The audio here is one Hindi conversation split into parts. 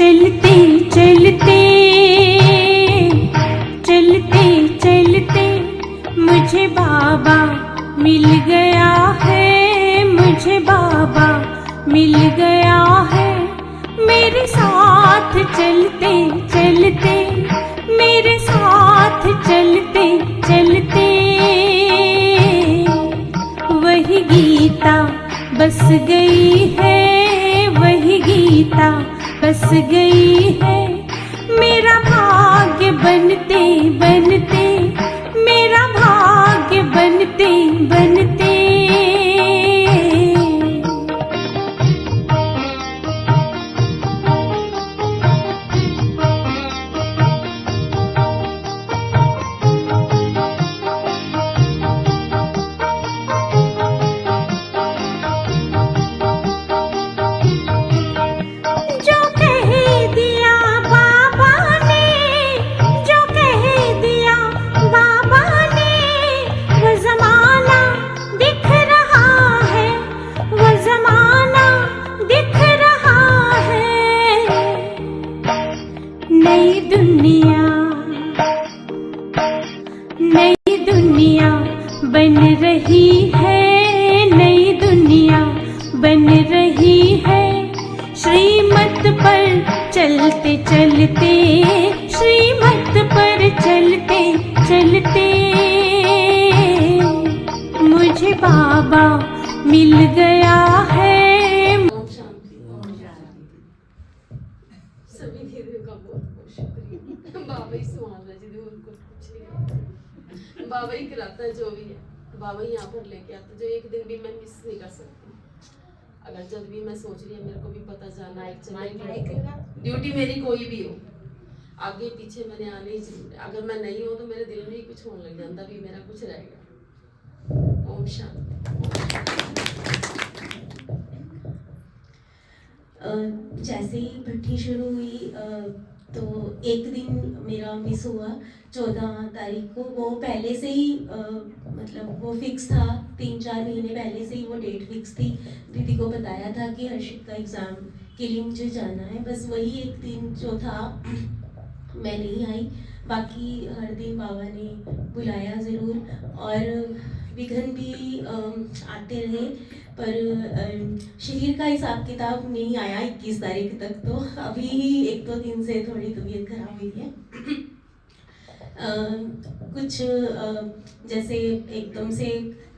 चलते चलते चलते चलते मुझे बाबा मिल गया है, मुझे बाबा मिल गया है। मेरे साथ चलते चलते, मेरे साथ चलते चलते वही गीता बस गई है, वही गीता बस गई है। मेरा भाग्य बनते बनते, मेरा भाग्य बनते बनते। नई दुनिया बन रही है, नई दुनिया बन रही है। श्रीमत पर चलते चलते, श्रीमत पर चलते चलते मुझे बाबा मिल गया है। सभी दीदियों का बहुत बहुत शुक्रिया। बाबा ही सुहाना जी, और कुछ नहीं। बाबा ही कराता है जो भी है, बाबा ही यहाँ पर लेके आता, जो एक दिन भी मैं मिस नहीं कर सकती। अगर जब भी मैं सोच रही है मेरे को भी पता जाना है, ड्यूटी मेरी कोई भी हो, आगे पीछे मैंने आने ही जरूर है। अगर मैं नहीं हूँ तो मेरे दिल में ही कुछ होने लग जाता, भी मेरा कुछ रहेगा। ओम शांति। जैसे ही भट्ठी शुरू हुई तो एक दिन मेरा मिस हुआ 14 तारीख को। वो पहले से ही मतलब वो फिक्स था, 3-4 महीने पहले से ही वो डेट फिक्स थी। दीदी को बताया था कि हर्षित का एग्ज़ाम के लिए मुझे जाना है, बस वही एक दिन जो था मैं नहीं आई। बाकी हर दिन बाबा ने बुलाया ज़रूर और विघ्न भी आते रहे, पर शरीर का हिसाब किताब नहीं आया 21 तारीख तक। तो अभी 1-2 दिन से थोड़ी तबीयत खराब हुई है। कुछ जैसे एकदम से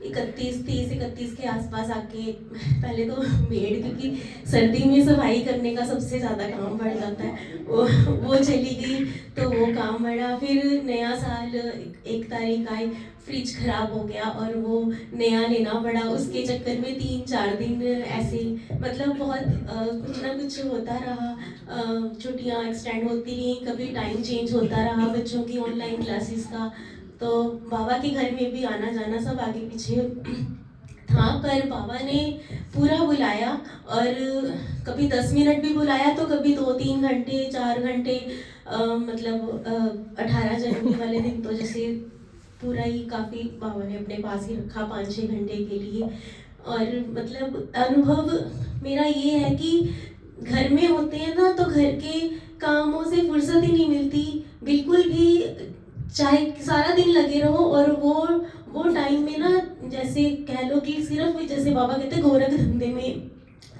31 के आसपास आके पहले तो मेड, क्योंकि सर्दी में सफाई करने का सबसे ज़्यादा काम बढ़ जाता है, वो चली गई तो वो काम बढ़ा। फिर नया साल 1 तारीख आई, फ्रिज खराब हो गया और वो नया लेना पड़ा। उसके चक्कर में 3-4 दिन ऐसे मतलब बहुत कुछ ना कुछ होता रहा। छुट्टियाँ एक्सटेंड होती रही, कभी टाइम चेंज होता रहा बच्चों की ऑनलाइन क्लासेस का। तो बाबा के घर में भी आना जाना सब आगे पीछे था, पर बाबा ने पूरा बुलाया और कभी 10 मिनट भी बुलाया तो कभी 2-3 घंटे 4 घंटे। मतलब 18 जनवरी वाले दिन तो जैसे पूरा ही काफ़ी बाबा ने अपने पास ही रखा 5-6 घंटे के लिए। और मतलब अनुभव मेरा ये है कि घर में होते हैं ना तो घर के कामों से फुर्सत ही नहीं मिलती बिल्कुल भी, चाहे सारा दिन लगे रहो। और वो टाइम में ना जैसे कह लो कि सिर्फ जैसे बाबा कहते हैं गोरख धंधे में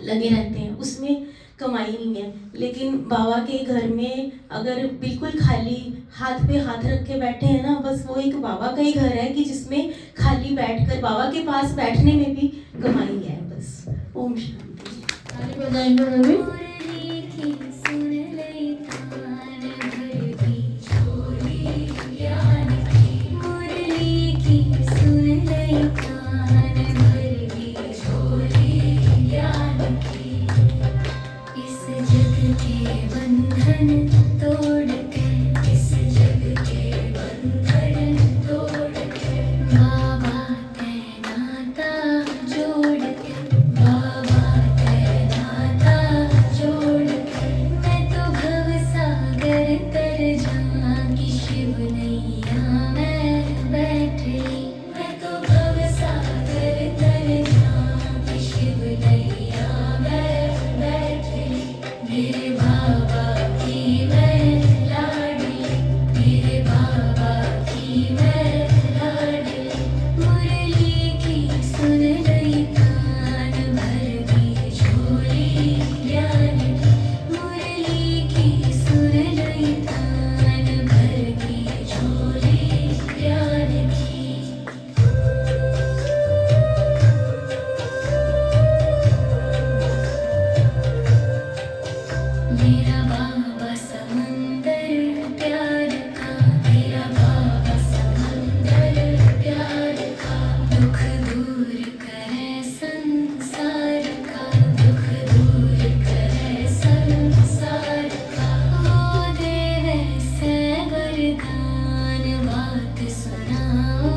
लगे रहते हैं, उसमें कमाई नहीं है। लेकिन बाबा के घर में अगर बिल्कुल खाली हाथ पे हाथ रख के बैठे हैं ना, बस वो एक बाबा का ही घर है कि जिसमें खाली बैठकर बाबा के पास बैठने में भी कमाई है। बस ओम शांति। Baba मेरा बाबा समंदर प्यार का, मेरा बाबा समंदर प्यार का, दुख दूर करे संसार का, दुख दूर करे संसार का, वो देवे से वरदान, बात सुनाओ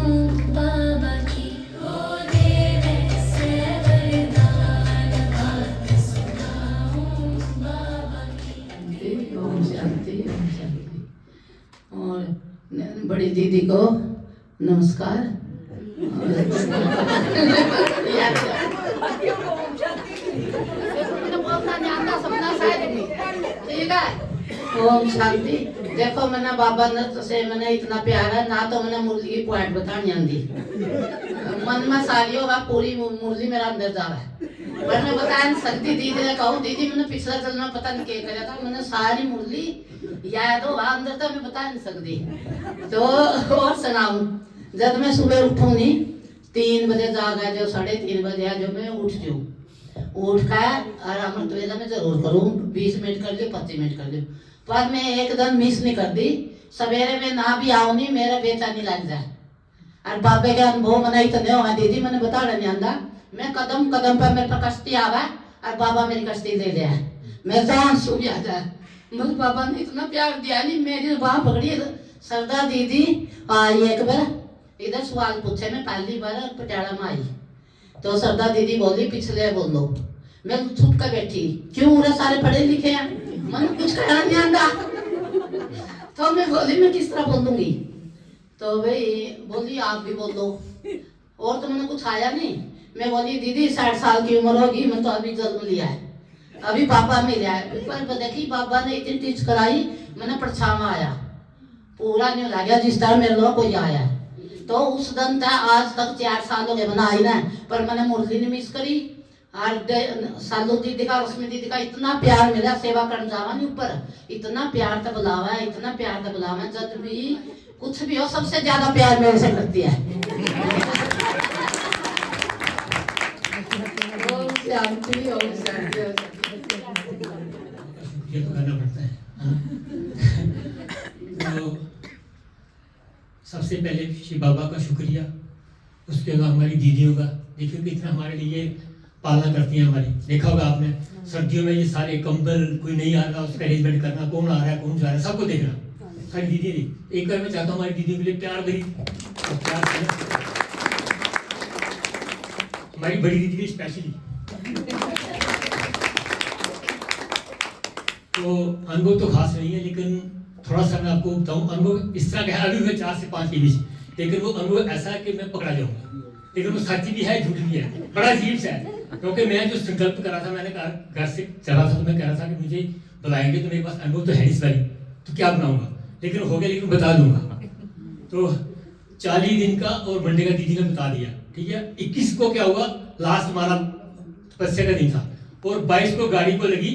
बाबा की, वो देवे से वरदान, बात सुनाओ बाबा की। ओम शांति ओम शांति। और बड़ी दीदी को नमस्कार। ओम शांति। देखो मैंने बाबा ने से मैंने इतना प्यार है ना, तो मैंने मुरली की पॉइंट बतानी आंदी मन में सारी होगा पूरी मुरली मेरा अंदर जा रहा है, पर मैं बता नहीं सकती। दीदी ने कहूँ दीदी मैंने पिछला चलना पता नहीं क्या करा था, मैंने सारी मुरली याद होगा अंदर तक मैं बता नहीं सकती। तो और सुनाऊं, जब मैं सुबह उठूंगी 3 बजे जागा जो 3:30 बजे है जो मैं उठ जाऊँ, उठ कर और अमृत वेला में जरूर करूँ, 20 मिनट कर लियो 25 मिनट कर लियो, पर मैं एकदम मिस नहीं करती। सवेरे में ना भी आऊँ नहीं मेरा बेचैनी लग जाए। और बाबे के अनुभव मना इतने होगा दीदी मैंने बता नहीं आंदा, मैं कदम कदम पर मेरे पर कश्ती आवा और बाबा मेरी कश्ती दे दिया, मैं जान सूझ आ जाए। मुझे बाबा ने इतना प्यार दिया नहीं, मेरी बाह पकड़ी सरदार दीदी आई एक बार इधर सवाल पूछे, मैं पहली बार पटियाला में आई तो सरदार दीदी बोली पिछले बोलो, मैं छुप कर बैठी, क्यों उरे सारे पढ़े लिखे हैं, मन कुछ कहना नहीं आंदा। तो मैं बोली मैं किस तरह बोलूंगी, तो भाई बोली आप भी बोलो, और तो मैंने कुछ आया नहीं। मैं बोली दीदी 60 साल की उम्र होगी, मैं तो अभी जन्म लिया है, अभी पापा मिला है, पर देखी बाबा ने इतनी टीच कराई, मैंने परछावा आया पूरा नहीं लग गया जिस तरह मेरे लोग कोई आया। तो उस दिन था आज तक 4 साल हो गए मैंने आई ना, पर मैंने मुरली नहीं मिस करी। और सालू दीदी का रश्मि दीदी का इतना प्यार मिला, सेवा करने जावा नहीं ऊपर, इतना प्यार तो बुलावा है, इतना प्यार तो बुलावा है, जब भी कुछ भी हो सबसे ज्यादा प्यार मेरे से करती है। ओम शांति ओम शांति। ये तो करना पड़ता है। तो सबसे पहले श्री बाबा का शुक्रिया, उसके बाद हमारी दीदियों का, देखिए कितना हमारे लिए पालना करती हैं हमारी। देखा होगा आपने सर्दियों में ये सारे कंबल, कोई नहीं आ रहा उसका अरेंजमेंट करना, कौन आ रहा है कौन जा रहा है सबको देखना, सारी दीदी थी। एक बार मैं चाहता हूँ हमारी दीदियों के लिए प्यार भरी और प्यार हमारी बड़ी दीदी की स्पेशली। तो अनुभव तो खास नहीं है, लेकिन थोड़ा सा मैं आपको बताऊँ। अनुभव इस तरह का है, अभी मैं 4 से 5 के बीच, लेकिन वो अनुभव ऐसा है कि मैं पकड़ा जाऊंगा, लेकिन वो सच भी है झूठ भी है, बड़ा अजीब सा है। क्योंकि मैं जो संकल्प कर रहा था, मैंने कहा घर से चला था तो मैं कह रहा था कि मुझे बुलाएंगे तो मेरे पास अनुभव तो है इस बारी, तो क्या बनाऊंगा, लेकिन हो गया, लेकिन बता दूंगा। तो 40 दिन का और मंडे का दीदी ने बता दिया, ठीक है। 21 को क्या हुआ, लास्ट हमारा तपस्या का दिन था, और 22 को गाड़ी को लगी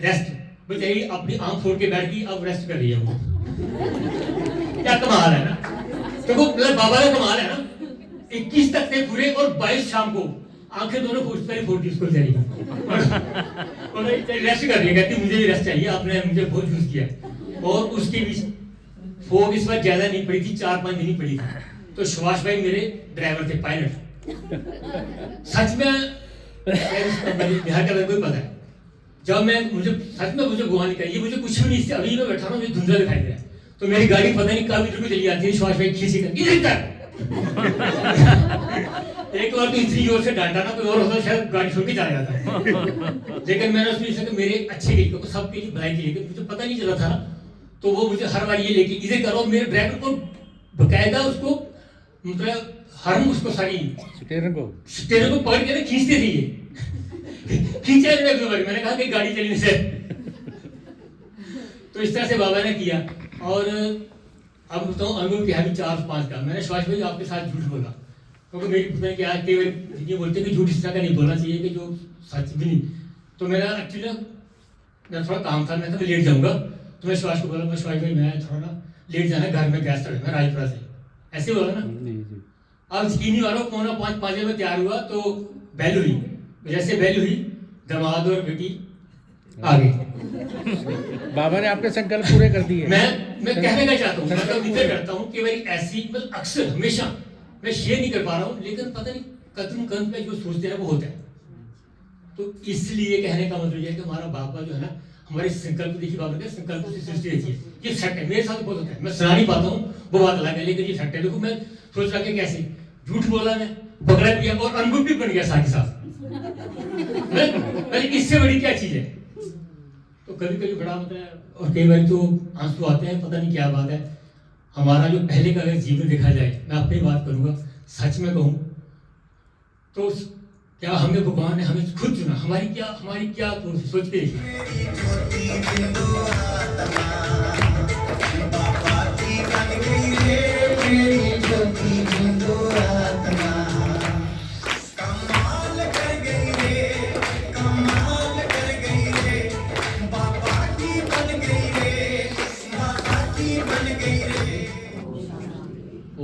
रेस्ट, बेचारी अपनी आंख फोड़ के बैठ गई, अब रेस्ट कर रही है वो। क्या कमाल है ना, तो वो मतलब बाबा का कमाल है ना। 21 तक थे पूरे और 22 शाम को आंखें दोनों फोड़ दी उसको बेचारी, और रेस्ट कर रही है, कहती मुझे भी रेस्ट चाहिए, आपने मुझे बहुत यूज किया। और उसके बीच फोग इस बार ज्यादा नहीं पड़ी थी, 4-5 दिन ही पड़ी थी। तो सुभाष भाई मेरे ड्राइवर थे, पायलट। सच में बिहार का कोई पता है, जब मैं मुझे सच में मुझे गोवा निकाली, मुझे कुछ भी नहीं, अभी मैं बैठा हूँ, मुझे धुंधला दिखाई दे रहा है, तो मेरी गाड़ी पता नहीं कब इधर को चली जाती है, सुभाष भाई खींची कर एक बार तो इतनी जोर से डांटा ना, कोई और होता शायद गाड़ी छोड़ के चला जाता। लेकिन मैंने उसमें सोचा कि मेरे अच्छे के लिए, सबके लिए भलाई के लिए, मुझे पता नहीं चला था, तो वो मुझे हर बार ये लेके इधर करो, मेरे ड्राइवर को बकायदा उसको मतलब हम उसको सारी स्टीयरिंग को पकड़ के खींचते थे, ये खींचा मैंने कहा कि गाड़ी चलने से। तो इस तरह से बाबा ने किया। और अब बताऊँ अनुभव क्या है 4-5 का। मैंने सुभाष भाई आपके साथ झूठ बोला, क्योंकि मेरी पता है क्या ये बोलते हैं कि झूठ इस तरह का नहीं बोलना चाहिए कि जो सच भी नहीं। तो मेरा एक्चुअली मेरा थोड़ा काम था, मैं लेट जाऊँगा, तो मैं सुभाष को बोला, मैं सुभाष भाई मैं थोड़ा ना लेट जाना, घर में गैस तक मैं राजपुरा से, ऐसे बोला ना। अब यकीन नहीं आ रहा, 4:45 बजे में तैयार हुआ तो बैल हुई, जैसे बैल हुई दामाद और बेटी आगे बाबा ने आपके संकल्प पूरे कर दिए। मैं कहने का चाहता हूँ, मतलब इतना करता हूँ कि भाई ऐसी मतलब अक्सर हमेशा मैं शेयर नहीं कर पा रहा हूँ, लेकिन पता नहीं कदम कदम पे जो सोचते हैं वो होता है। तो इसलिए कहने का मतलब ये है कि हमारा बाबा जो है ना, हमारे संकल्प देखिए, बाबा के संकल्प से सृष्टि रहती है। ये फैक्ट है, मेरे साथ बहुत होता है, मैं सुना नहीं पाता हूँ, वो बात अलग है, लेकिन ये फैक्ट है। देखो मैं सोच रहा कि कैसे झूठ बोला, मैं पकड़ा भी और अनुभव भी बन गया साथ ही साथ। इससे बड़ी क्या चीज है। तो कभी कभी बड़ा होता है और कई बार तो आंसू आते हैं, पता नहीं क्या बात है। हमारा जो पहले का अगर जीवन देखा जाए, मैं अपनी बात करूंगा, सच में कहूँ तो क्या हमें भगवान ने हमें खुद चुना, हमारी क्या सोच के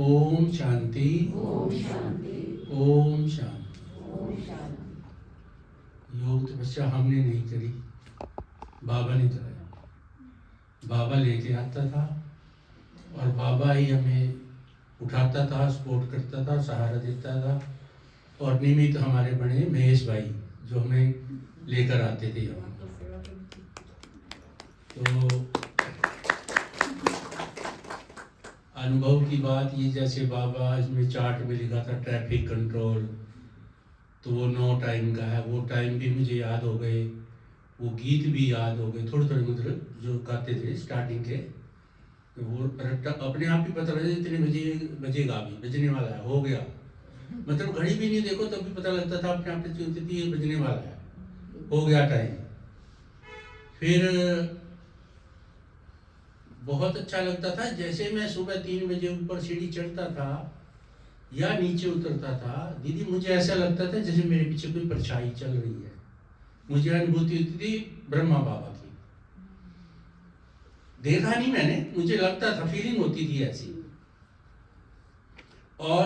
ओम शांति, ओम शांति। योग तपस्या हमने नहीं करी, बाबा ने कराया। बाबा लेके आता था और बाबा ही हमें उठाता था, सपोर्ट करता था, सहारा देता था। और निमित्त हमारे बने महेश भाई, जो हमें लेकर आते थे यहाँ। तो अनुभव की बात ये, जैसे बाबा इसमें चार्ट में लिखा था ट्रैफिक कंट्रोल, तो वो 9 टाइम का है। वो टाइम भी मुझे याद हो गए, वो गीत भी याद हो गए थोड़े थोड़े, मतलब जो गाते थे स्टार्टिंग के, तो वो अपने आप ही पता लगा इतने बजे बजेगा, अभी बजने वाला है, हो गया। मतलब घड़ी भी नहीं देखो तब भी पता लगता था अपने आप चलती थी, ये बजने वाला है, हो गया टाइम। फिर बहुत अच्छा लगता था, जैसे मैं सुबह 3 बजे ऊपर सीढ़ी चढ़ता था या नीचे उतरता था, दीदी मुझे ऐसा लगता था जैसे मेरे पीछे कोई परछाई चल रही है। मुझे अनुभूति होती थी ब्रह्मा बाबा की। देखा नहीं मैंने, मुझे लगता था, फीलिंग होती थी ऐसी। और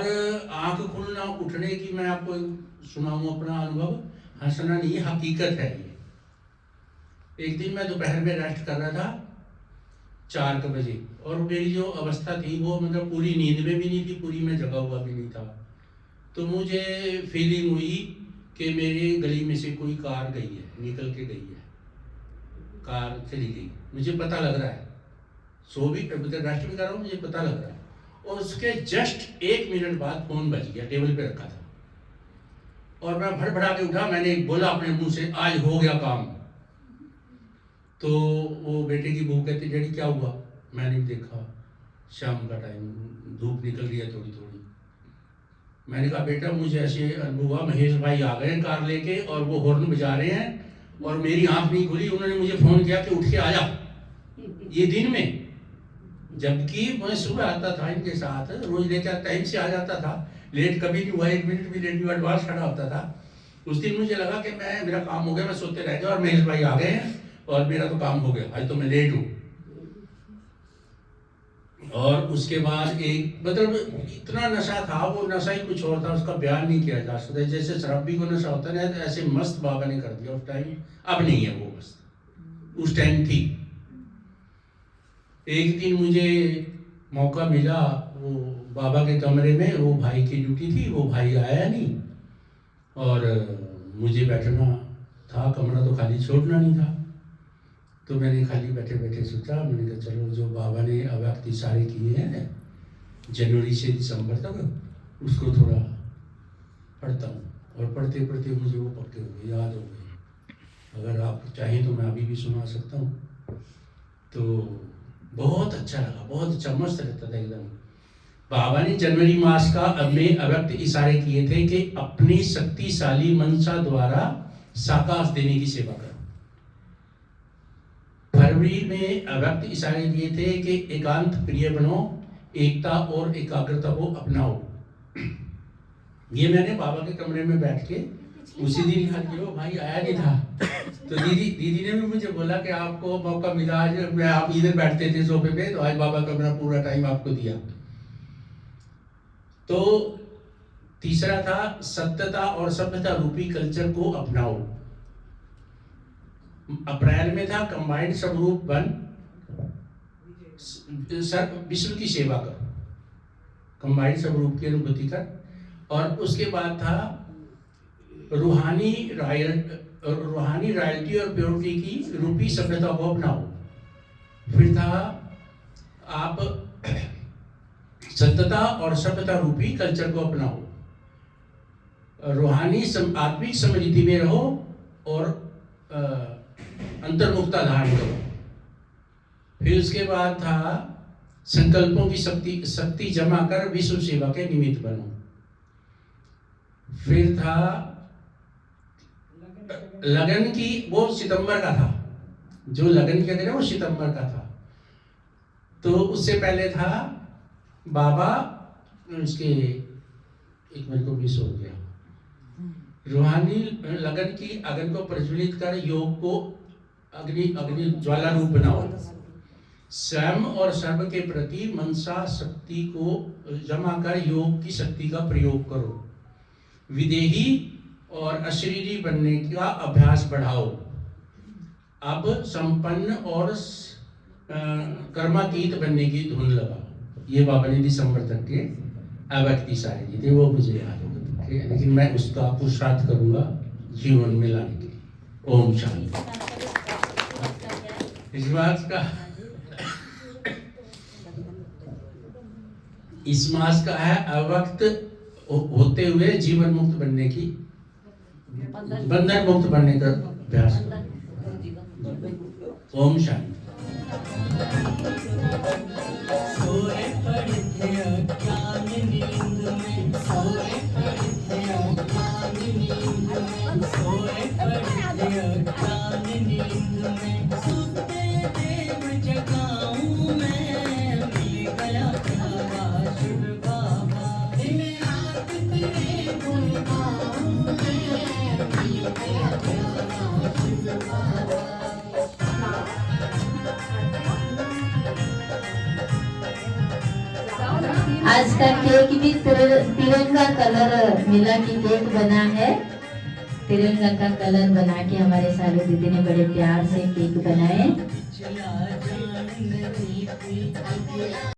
आंख खुलना उठने की मैं आपको सुनाऊं अपना अनुभव, हंसना नहीं, हकीकत है ये। एक दिन मैं दोपहर में रेस्ट कर रहा था 4 बजे, और मेरी जो अवस्था थी वो मतलब पूरी नींद में भी नहीं थी, पूरी में जगा हुआ भी नहीं था। तो मुझे फीलिंग हुई कि मेरी गली में से कोई कार गई है, निकल के गई है, कार चली गई। मुझे पता लग रहा है, सो भी रेस्ट भी कर रहा हूँ, मुझे पता लग रहा है। और उसके जस्ट 1 मिनट बाद फोन बज गया, टेबल पे रखा था, और मैं भड़बड़ा के उठा। मैंने बोला अपने मुंह से, आज हो गया काम। तो वो बेटे की बहू कहती, डैडी क्या हुआ? मैंने देखा शाम का टाइम, धूप निकल रही है थोड़ी थोड़ी। मैंने कहा बेटा मुझे ऐसे अनुभव हुआ, महेश भाई आ गए कार लेके और वो हॉर्न बजा रहे हैं, और मेरी आंख नहीं खुली। उन्होंने मुझे फोन किया कि उठ के आ जा, ये दिन में, जबकि मैं सुबह आता था इनके साथ, रोज लेकर टाइम से आ जाता था, लेट कभी नहीं हुआ, 1 मिनट भी लेट नहीं हुआ, एडवांस खड़ा होता था। उस दिन मुझे लगा कि मेरा काम हो गया, मैं सोते रह गया, और महेश भाई आ गए हैं और मेरा तो काम हो गया, आज तो मैं लेट हूँ। और उसके बाद एक मतलब इतना नशा था, वो नशा ही कुछ और था, उसका बयान नहीं किया जा सकता। जैसे शराबी को नशा होता है ना, ऐसे मस्त बाबा ने कर दिया उस टाइम। अब नहीं है वो मस्त, उस टाइम थी। एक दिन मुझे मौका मिला, वो बाबा के कमरे में, वो भाई की ड्यूटी थी, वो भाई आया नहीं, और मुझे बैठना था, कमरा तो खाली छोड़ना नहीं था। तो मैंने खाली बैठे बैठे सोचा, मैंने कहा चलो जो बाबा ने अव्यक्त इशारे किए हैं जनवरी से दिसंबर तक, उसको थोड़ा पढ़ता हूँ। और पढ़ते पढ़ते मुझे वो पक्के हो गए, याद हो गए। अगर आप चाहें तो मैं अभी भी सुना सकता हूँ। तो बहुत अच्छा लगा, बहुत अच्छा, मस्त रहता था एकदम। बाबा ने जनवरी मास का में अव्यक्त इशारे किए थे कि अपनी शक्तिशाली मनसा द्वारा साकाश देने की सेवा करो। फरवरी में अव्यक्त इशारे दिए थे कि एकांत प्रिय बनो, एकता और एकाग्रता को अपनाओ। ये मैंने बाबा के कमरे में बैठ के उसी दिन याद किया। भाई आया नहीं था, तो दीदी ने भी मुझे बोला कि आपको मौका मिला आज, मैं आप इधर बैठते थे सोफे पे, तो आज बाबा का मेरा पूरा टाइम आपको दिया। तो तीसरा था सत्यता और सभ्यता रूपी कल्चर को अपनाओ। अप्रैल में था कंबाइंड स्वरूप बन विश्व की सेवा कर, कंबाइंड स्वरूप की अनुभूति कर। और उसके बाद था रूहानी रॉयल्टी और प्योरिटी की रूपी सभ्यता को अपनाओ। फिर था आप सत्यता और सभ्यता रूपी कल्चर को अपनाओ, रूहानी आत्मिक समृद्धि में रहो और अंतर्मुक्ता धारण करो। फिर उसके बाद था संकल्पों की शक्ति जमा कर विश्व सेवा के निमित्त बनो। फिर था लगन की, वो सितंबर का था, जो लगन कहते हैं वो सितंबर का था। तो उससे पहले था बाबा, उसके एक मिनट को मिस हो गया, रूहानी लगन की अग्नि को प्रज्वलित कर योग को अग्नि ज्वाला रूप बनाओ। स्वयं और सर्व के प्रति मनसा शक्ति को जमा कर योग की शक्ति का प्रयोग करो। विदेही और अशरीरी बनने का अभ्यास बढ़ाओ। अब संपन्न और कर्मातीत बनने की धुन लगाओ। ये बाबा ने दिसंबर तक के अव्यक्ति सारे जी थे, वो मुझे याद होगा, लेकिन मैं उसका पुरुषार्थ करूंगा जीवन में लाने के। ओम शांति। इस बात का इस मास का है अवक्त होते हुए जीवन मुक्त बनने की, बंधन मुक्त बनने का अभ्यास। ओम शांति। सोए पड़े थे अज्ञान नींद में, सोए पड़े थे अज्ञान नींद में, सोए पड़े थे अज्ञान नींद में, सुनते देव जगाऊं मैं, मिल गया बाबा शिव बाबा, दिन रात तेरे गुण गाऊं मैं, मिल गया बाबा शिव बाबा। आज का केक भी तिरंगा कलर मिला के केक बना है। तिरंगा का कलर बना के हमारे सालू दीदी ने बड़े प्यार से केक बनाए।